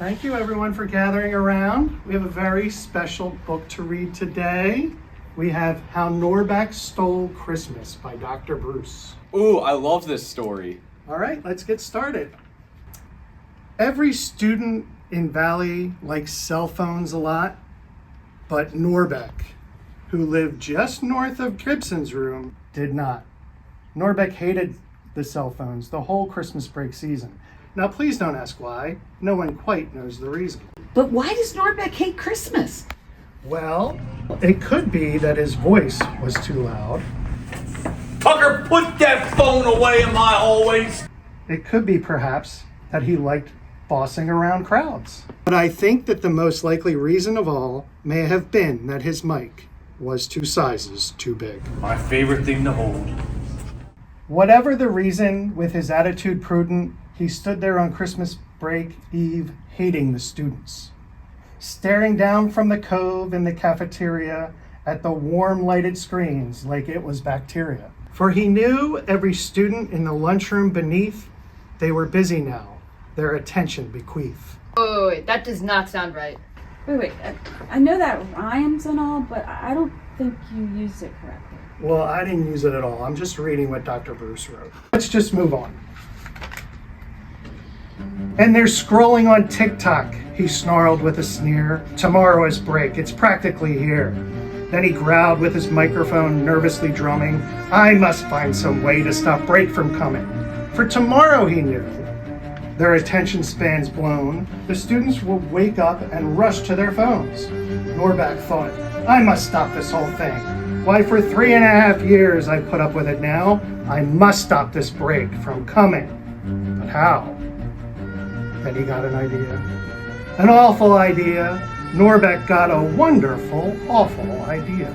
Thank you everyone for gathering around. We have a very special book to read today. We have How Norbeck Stole Christmas by Dr. Bruce. Ooh, I love this story. All right, let's get started. Every student in Valley likes cell phones a lot, but Norbeck, who lived just north of Gibson's room, did not. Norbeck hated the cell phones the whole Christmas break season. Now, please don't ask why. No one quite knows the reason. But why does Norbeck hate Christmas? Well, it could be that his voice was too loud. Tucker, put that phone away in my hallways. It could be perhaps that he liked bossing around crowds. But I think that the most likely reason of all may have been that his mic was 2 sizes too big. My favorite thing to hold. Whatever the reason, with his attitude prudent, he stood there on Christmas break eve hating the students, staring down from the cove in the cafeteria at the warm lighted screens like it was bacteria. For he knew every student in the lunchroom beneath, they were busy now, their attention bequeath. Oh, wait, that does not sound right. Wait, I know that rhymes and all, but I don't think you used it correctly. Well, I didn't use it at all. I'm just reading what Dr. Bruce wrote. Let's just move on. And they're scrolling on TikTok, he snarled with a sneer. Tomorrow is break, it's practically here. Then he growled with his microphone nervously drumming. I must find some way to stop break from coming. For tomorrow, he knew. Their attention spans blown, the students will wake up and rush to their phones. Norbeck thought, I must stop this whole thing. Why, for 3.5 years I've put up with it now. I must stop this break from coming. But how? Then he got an idea. An awful idea. Norbeck got a wonderful, awful idea.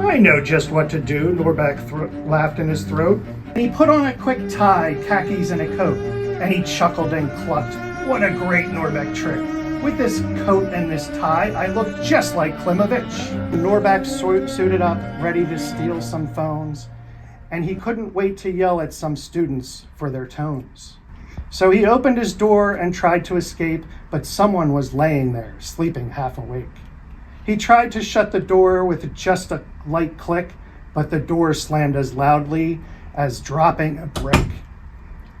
I know just what to do, Norbeck laughed in his throat. And he put on a quick tie, khakis, and a coat. And he chuckled and clucked. What a great Norbeck trick. With this coat and this tie, I look just like Klimovich. Norbeck suited up, ready to steal some phones. And he couldn't wait to yell at some students for their tones. So he opened his door and tried to escape, but someone was laying there, sleeping half awake. He tried to shut the door with just a light click, but the door slammed as loudly as dropping a brick.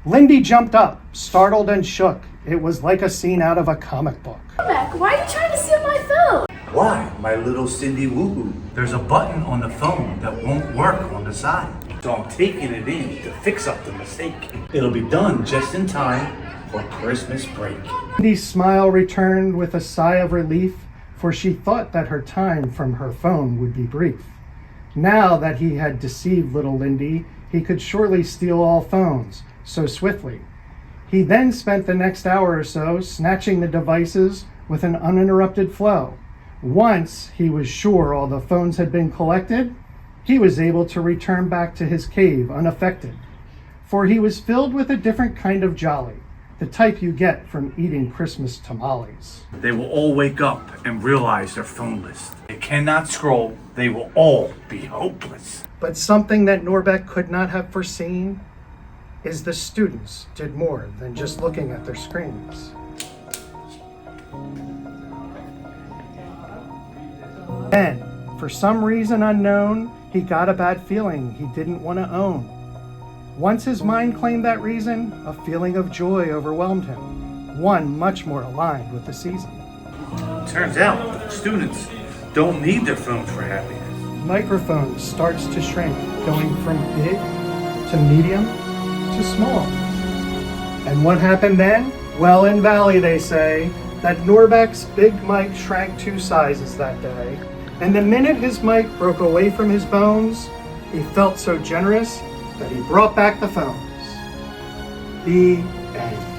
Lindy jumped up, startled and shook. It was like a scene out of a comic book. Norbeck, why are you trying to steal my phone? Why, my little Cindy woohoo? There's a button on the phone that won't work on the side. So I'm taking it in to fix up the mistake. It'll be done just in time for Christmas break. Lindy's smile returned with a sigh of relief, for she thought that her time from her phone would be brief. Now that he had deceived little Lindy, he could surely steal all phones so swiftly. He then spent the next hour or so snatching the devices with an uninterrupted flow. Once he was sure all the phones had been collected, he was able to return back to his cave unaffected, for he was filled with a different kind of jolly, the type you get from eating Christmas tamales. They will all wake up and realize they're phoneless. They cannot scroll. They will all be hopeless. But something that Norbeck could not have foreseen is the students did more than just looking at their screens. Then, for some reason unknown, he got a bad feeling he didn't want to own. Once his mind claimed that reason, a feeling of joy overwhelmed him, one much more aligned with the season. Turns out that students don't need their phones for happiness. Microphone starts to shrink, going from big to medium to small. And what happened then? Well, in Valley they say that Norbeck's big mic shrank 2 sizes that day. And the minute his mic broke away from his bones, he felt so generous that he brought back the phones. The end.